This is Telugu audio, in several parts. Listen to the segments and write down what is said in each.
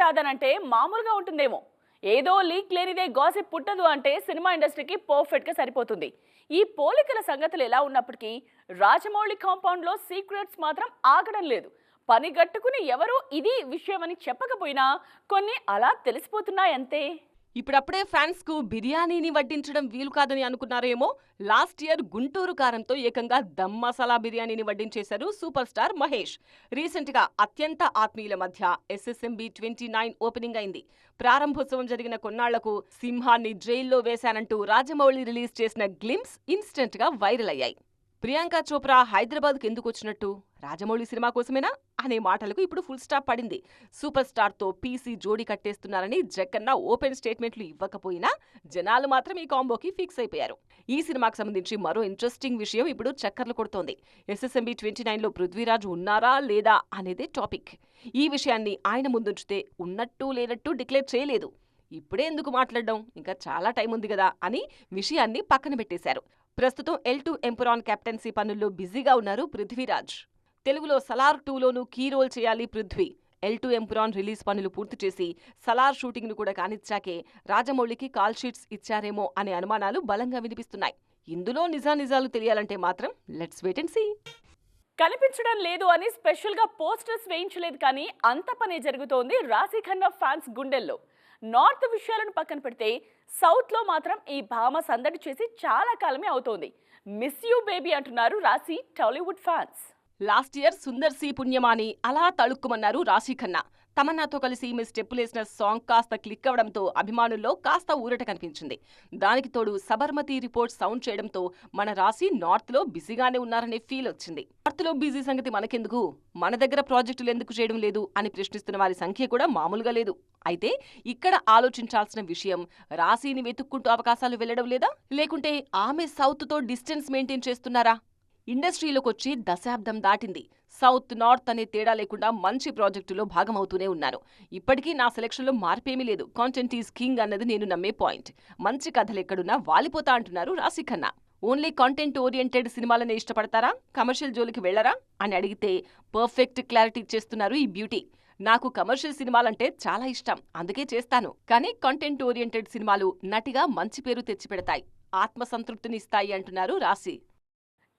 రాదనంటే మామూలుగా ఉంటుందేమో. ఏదో లీక్ లేనిదే గాసిప్ పుట్టదు అంటే సినిమా ఇండస్ట్రీకి పర్ఫెక్ట్గా సరిపోతుంది. ఈ పోలికల సంగతులు ఎలా ఉన్నప్పటికీ రాజమౌళి కాంపౌండ్లో సీక్రెట్స్ మాత్రం ఆగడం లేదు. పని గట్టుకుని ఎవరూ ఇది విషయమని చెప్పకపోయినా కొన్ని అలా తెలిసిపోతున్నాయంతే. ఇప్పుడప్పుడే ఫ్యాన్స్ కు బిర్యానీని వడ్డించడం వీలు కాదని అనుకున్నారేమో. లాస్ట్ ఇయర్ గుంటూరు కారంతో ఏకంగా దమ్ మసాలా బిర్యానీని వడ్డించేశారు సూపర్ స్టార్ మహేష్. రీసెంట్ గా అత్యంత ఆత్మీయుల మధ్య SSMB 29 ఓపెనింగ్ అయింది. ప్రారంభోత్సవం జరిగిన కొన్నాళ్లకు సింహాన్ని జైల్లో వేశానంటూ రాజమౌళి రిలీజ్ చేసిన గ్లిమ్స్ ఇన్స్టెంట్ గా వైరల్ అయ్యాయి. ప్రియాంక చోప్రా హైదరాబాద్కు ఎందుకు వచ్చినట్టు? రాజమౌళి సినిమా కోసమేనా అనే మాటలకు ఇప్పుడు ఫుల్ స్టాప్ పడింది. సూపర్ స్టార్ తో PC జోడీ కట్టేస్తున్నారని జక్కన్న ఓపెన్ స్టేట్మెంట్లు ఇవ్వకపోయినా జనాలు మాత్రం ఈ కాంబోకి ఫిక్స్ అయిపోయారు. ఈ సినిమాకు సంబంధించి మరో ఇంట్రెస్టింగ్ విషయం ఇప్పుడు చక్కర్లు కొడుతోంది. SSMB 29లో పృథ్వీరాజ్ ఉన్నారా లేదా అనేదే టాపిక్. ఈ విషయాన్ని ఆయన ముందుంచితే ఉన్నట్టు లేనట్టు డిక్లేర్ చేయలేదు. ఇప్పుడే ఎందుకు మాట్లాడడం, ఇంకా చాలా టైం ఉంది కదా అని విషయాన్ని పక్కన పెట్టేశారు. ప్రస్తుతం L2 ఎంపురాన్ కెప్టెన్సీ పనుల్లో బిజీగా ఉన్నారు పృథ్వీరాజ్. తెలుగులో సలార్ 2లోనూ కీ రోల్ చేయాలి పృథ్వీ. L2 ఎంపురాన్ రిలీజ్ పనులు పూర్తి చేసి సలార్ షూటింగ్ ను కూడా కానిచ్చాకే రాజమౌళికి కాల్ షీట్స్ ఇచ్చారేమో అనే అనుమానాలు బలంగా వినిపిస్తున్నాయి. ఇందులో నిజానిజాలు తెలియాలంటే మాత్రం లెట్స్ వెయిట్ అండ్ సీ. కనిపించడం లేదు అని స్పెషల్ గా పోస్టర్స్ వేయించలేదు, కానీ అంత పనే జరుగుతోంది రాశి ఖన్నా ఫ్యాన్స్ గుండెల్లో. నార్త్ విషయాలను పక్కన పెడితే సౌత్ లో మాత్రం ఈ భామ సందడి చేసి చాలా కాలమే అవుతోంది. మిస్ యూ బేబీ అంటున్నారు Raashi Tollywood fans. Last year Sundar C పుణ్యమాని అలా తళుక్కుమన్నారు రాశి ఖన్నా. తమన్నాతో కలిసి ఈమె స్టెప్పులేసిన సాంగ్ కాస్త క్లిక్ అవడంతో అభిమానుల్లో కాస్త ఊరట కనిపించింది. దానికి తోడు సబర్మతి రిపోర్ట్ సౌండ్ చేయడంతో మన రాశి నార్త్ లో బిజీగానే ఉన్నారనే ఫీల్ వచ్చింది. నార్త్ లో బిజీ సంగతి మనకెందుకు, మన దగ్గర ప్రాజెక్టులు ఎందుకు చేయడం లేదు అని ప్రశ్నిస్తున్న వారి సంఖ్య కూడా మామూలుగా లేదు. అయితే ఇక్కడ ఆలోచించాల్సిన విషయం, రాశిని వెతుక్కుంటూ అవకాశాలు వెళ్లడం లేదా, లేకుంటే ఆమె సౌత్ తో డిస్టెన్స్ మెయింటైన్ చేస్తున్నారా? ఇండస్ట్రీలోకి వచ్చి దశాబ్దం దాటింది. సౌత్ నార్త్ అనే తేడా లేకుండా మంచి ప్రాజెక్టులో భాగమవుతూనే ఉన్నారు. ఇప్పటికీ నా సెలక్షన్లో మార్పేమీ లేదు. కాంటెంట్ ఈజ్ కింగ్ అన్నది నేను నమ్మే పాయింట్. మంచి కథలు ఎక్కడున్నా వాలిపోతా అంటున్నారు రాశి ఖన్నా. ఓన్లీ కాంటెంట్ ఓరియంటెడ్ సినిమాలనే ఇష్టపడతారా, కమర్షియల్ జోలికి వెళ్లరా అని అడిగితే పర్ఫెక్ట్ క్లారిటీ ఇచ్చేస్తున్నారు ఈ బ్యూటీ. నాకు కమర్షియల్ సినిమాలంటే చాలా ఇష్టం, అందుకే చేస్తాను. కానీ కంటెంట్ ఓరియంటెడ్ సినిమాలు నటిగా మంచి పేరు తెచ్చిపెడతాయి, ఆత్మసంతృప్తిని ఇస్తాయి అంటున్నారు రాశి.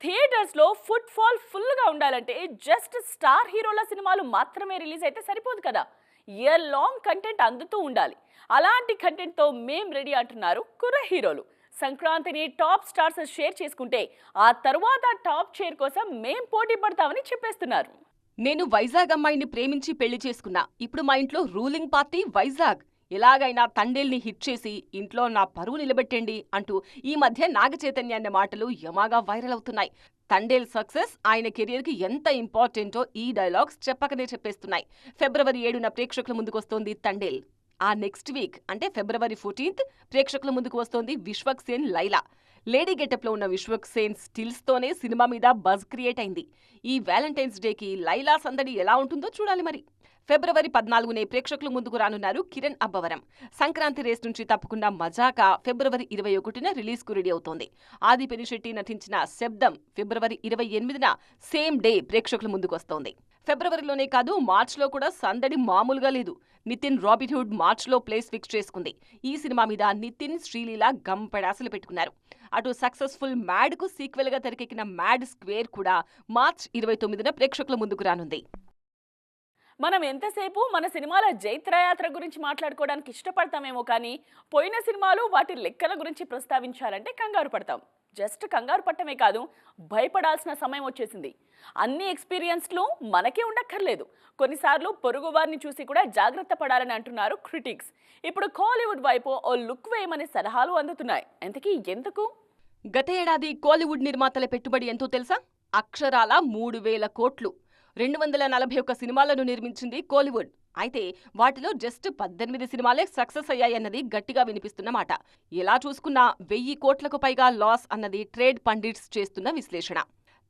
థియేటర్స్ లో ఫుట్ ఫాల్ ఫుల్ గా ఉండాలంటే జస్ట్ స్టార్ హీరోల సినిమాలు మాత్రమే రిలీజ్ అయితే సరిపోదు కదా. ఇయర్ లాంగ్ కంటెంట్ అందుతూ ఉండాలి. అలాంటి కంటెంట్ తో మేం రెడీ అంటున్నారు కుర్ర హీరోలు. సంక్రాంతిని టాప్ స్టార్స్ షేర్ చేసుకుంటే ఆ తరువాత టాప్ చైర్ కోసం మేం పోటీ పడతామని చెప్పేస్తున్నారు. నేను వైజాగ్ అమ్మాయిని ప్రేమించి పెళ్లి చేసుకున్నా. ఇప్పుడు మా ఇంట్లో రూలింగ్ పార్టీ వైజాగ్. ఎలాగైనా తండేల్ని హిట్ చేసి ఇంట్లో నా పరువు నిలబెట్టండి అంటూ ఈ మధ్య నాగ చైతన్య అనే మాటలు యమాగా వైరల్ అవుతున్నాయి. తండేల్ సక్సెస్ ఆయన కెరియర్కి ఎంత ఇంపార్టెంటో ఈ డైలాగ్స్ చెప్పకనే చెప్పేస్తున్నాయి. ఫిబ్రవరి 7న ప్రేక్షకుల ముందుకొస్తోంది తండేల్. ఆ నెక్స్ట్ వీక్ అంటే ఫిబ్రవరి 14th ప్రేక్షకుల ముందుకు వస్తోంది విశ్వక్ సేన్ లైలా. లేడీ గెటప్ లో ఉన్న విశ్వక్ సేన్ స్టిల్స్ తోనే సినిమా మీద బజ్ క్రియేట్ అయింది. ఈ వ్యాలంటైన్స్ డేకి లైలా సందడి ఎలా ఉంటుందో చూడాలి మరి. ఫిబ్రవరి 14నే ప్రేక్షకుల ముందుకు రానున్నారు కిరణ్ అబ్బవరం. సంక్రాంతి రేస్ నుంచి తప్పుకున్న మజాకా ఫిబ్రవరి 21న రిలీజ్ కు రెడీ అవుతోంది. ఆది పెనిశెట్టి నటించిన శబ్దం ఫిబ్రవరి 28న సేమ్ డే ప్రేక్షకుల ముందుకు వస్తోంది. ఫిబ్రవరిలోనే కాదు, మార్చ్లో కూడా సందడి మామూలుగా లేదు. నితిన్ రాబిన్హుడ్ మార్చ్లో ప్లేస్ ఫిక్స్ చేసుకుంది. ఈ సినిమా మీద నితిన్, శ్రీలీల గంపెడాసలు పెట్టుకున్నారు. అటు సక్సెస్ఫుల్ మ్యాడ్ కు సీక్వెల్ గా తెరకెక్కిన మ్యాడ్ స్క్వేర్ కూడా మార్చ్ 29న ప్రేక్షకుల ముందుకు రానుంది. మనం ఎంతసేపు మన సినిమాల జైత్రయాత్ర గురించి మాట్లాడుకోవడానికి ఇష్టపడతామేమో, కానీ పోయిన సినిమాలు వాటి లెక్కల గురించి ప్రస్తావించాలంటే కంగారు పడతాం. జస్ట్ కంగారు పట్టమే కాదు, భయపడాల్సిన సమయం వచ్చేసింది. అన్ని ఎక్స్పీరియన్స్లు మనకే ఉండక్కర్లేదు. కొన్నిసార్లు పొరుగు వారిని చూసి కూడా జాగ్రత్త పడాలని అంటున్నారు క్రిటిక్స్. ఇప్పుడు కోలీవుడ్ వైపు ఓ లుక్ వేయమనే సలహాలు అందుతున్నాయి. ఎంతకీ ఎందుకు? గత ఏడాది కోలీవుడ్ నిర్మాతల పెట్టుబడి ఎంతో తెలుసా? అక్షరాల 3,000 కోట్లు. 241 సినిమాలను నిర్మించింది కోలీవుడ్. అయితే వాటిలో జస్ట్ 18 సినిమాలే సక్సెస్ అయ్యాయన్నది గట్టిగా వినిపిస్తున్న మాట. ఎలా చూసుకున్నా 1000 కోట్లకు పైగా లాస్ అన్నది ట్రేడ్ పండిట్స్ చేస్తున్న విశ్లేషణ.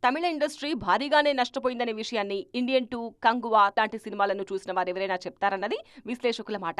తమిళ ఇండస్ట్రీ భారీగానే నష్టపోయిందనే విషయాన్ని ఇండియన్ 2, కంగువా లాంటి సినిమాలను చూసిన వారెవరైనా చెప్తారన్నది విశ్లేషకుల మాట.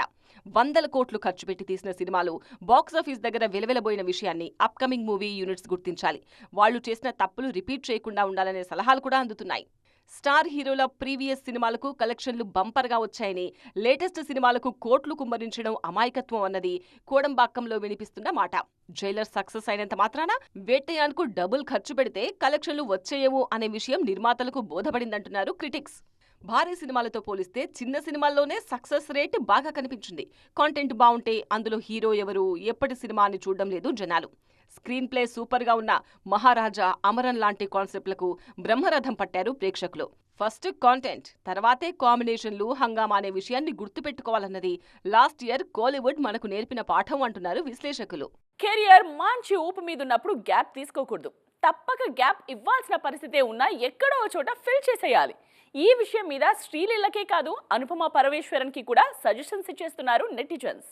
100 కోట్లు ఖర్చు పెట్టి తీసిన సినిమాలు బాక్సాఫీస్ దగ్గర వెలవెలబోయిన విషయాన్ని అప్కమింగ్ మూవీ యూనిట్స్ గుర్తించాలి. వాళ్లు చేసిన తప్పులు రిపీట్ చేయకుండా ఉండాలనే సలహాలు కూడా అందుతున్నాయి. స్టార్ హీరోల ప్రీవియస్ సినిమాలకు కలెక్షన్లు బంపర్గా వచ్చాయని, లేటెస్ట్ సినిమాలకు కోట్లు కుమ్మరించడం అమాయకత్వం అన్నది కోడంబాక్కంలో వినిపిస్తున్న మాట. జైలర్ సక్సెస్ అయినంత మాత్రాన వేటయాన్కు డబుల్ ఖర్చు పెడితే కలెక్షన్లు వచ్చేయవు అనే విషయం నిర్మాతలకు బోధపడిందంటున్నారు క్రిటిక్స్. భారీ సినిమాలతో పోలిస్తే చిన్న సినిమాల్లోనే సక్సెస్ రేట్ బాగా కనిపించింది. కాంటెంట్ బాగుంటే అందులో హీరో ఎవరు, ఎప్పటి సినిమా అని చూడడం లేదు జనాలు. స్క్రీన్ ప్లే సూపర్గా ఉన్న మహారాజా, అమరన్ లాంటి కాన్సెప్ట్లకు బ్రహ్మరథం పట్టారు ప్రేక్షకులు. ఫస్ట్ కాంటెంట్, తర్వాతే కాంబినేషన్లు, హంగామా అనే విషయాన్ని గుర్తుపెట్టుకోవాలన్నది లాస్ట్ ఇయర్ కోలీవుడ్ మనకు నేర్పిన పాఠం అంటున్నారు విశ్లేషకులు. కెరియర్ మంచి ఊపు మీదున్నప్పుడు గ్యాప్ తీసుకోకూడదు. తప్పక గ్యాప్ ఇవ్వాల్సిన పరిస్థితే ఉన్నా ఎక్కడో చోట ఫిల్ చేసేయాలి. ఈ విషయం మీద శ్రీలీలకే కాదు, అనుపమ పరమేశ్వరన్కి కూడా సజెషన్స్ ఇచ్చేస్తున్నారు నెటిజన్స్.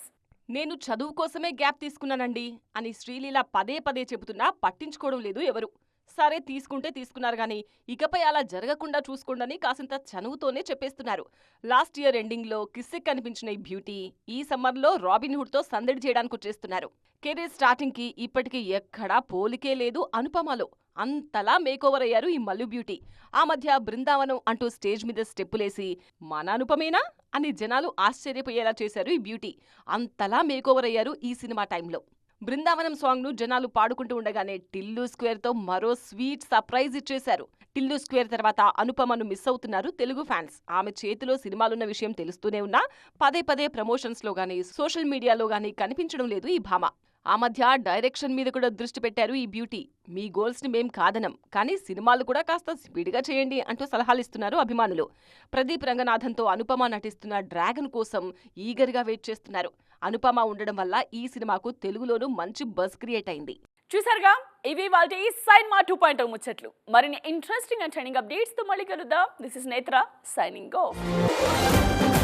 నేను చదువు కోసమే గ్యాప్ తీసుకున్నానండి అని శ్రీలీల పదే పదే చెబుతున్నా పట్టించుకోవడం లేదు ఎవరు. సరే తీసుకుంటే తీసుకున్నారు గానీ ఇకపై అలా జరగకుండా చూసుకోండని కాసింత చనువుతోనే చెప్పేస్తున్నారు. లాస్ట్ ఇయర్ ఎండింగ్లో కిస్సెక్ కనిపించిన ఈ బ్యూటీ ఈ సమ్మర్లో రాబిన్ హుడ్తో సందడి చేయడానికి వచ్చేస్తున్నారు. కెరీర్ స్టార్టింగ్కి ఇప్పటికీ ఎక్కడా పోలికే లేదు అనుపమలో. అంతలా మేకోవర్ అయ్యారు ఈ మల్లు బ్యూటీ. ఆ మధ్య బృందావనం అంటూ స్టేజ్ మీద స్టెప్పులేసి మన అనుపమేనా అని జనాలు ఆశ్చర్యపోయేలా చేశారు ఈ బ్యూటీ. అంతలా మేకోవర్ అయ్యారు ఈ సినిమా టైంలో. బృందావనం సాంగ్ ను జనాలు పాడుకుంటూ ఉండగానే టిల్లు స్క్వేర్ తో మరో స్వీట్ సర్ప్రైజ్ ఇచ్చేశారు. టిల్లు స్క్వేర్ తర్వాత అనుపమను మిస్ అవుతున్నారు తెలుగు ఫ్యాన్స్. ఆమె చేతిలో సినిమాలున్న విషయం తెలుస్తూనే ఉన్నా పదే పదే ప్రమోషన్స్ లో గానీ సోషల్ మీడియాలో గానీ కనిపించడం లేదు ఈ భామ. ఆ మధ్య డైరెక్షన్ మీద కూడా దృష్టి పెట్టారు ఈ బ్యూటీ. మీ గోల్స్ ని మేం కాదనం, కానీ సినిమాలు కూడా కాస్త స్పీడ్గా చేయండి అంటూ సలహాలిస్తున్నారు అభిమానులు. ప్రదీప్ రంగనాథన్తో అనుపమ నటిస్తున్న డ్రాగన్ కోసం ఈగర్గా వెయిట్ చేస్తున్నారు. అనుపమ ఉండడం వల్ల ఈ సినిమాకు తెలుగులోనూ మంచి బజ్ క్రియేట్ అయింది. చూసారుగా, ఇవి వాటి సైన్మా 2.0 ముచ్చట్లు. మరిన్ని ఇంట్రెస్టింగ్ అండ్ ట్రెండింగ్ అప్డేట్స్ తో మళ్ళీ కలుద్దాం. దిస్ ఇస్ నేత్ర సైనింగ్ ఆఫ్.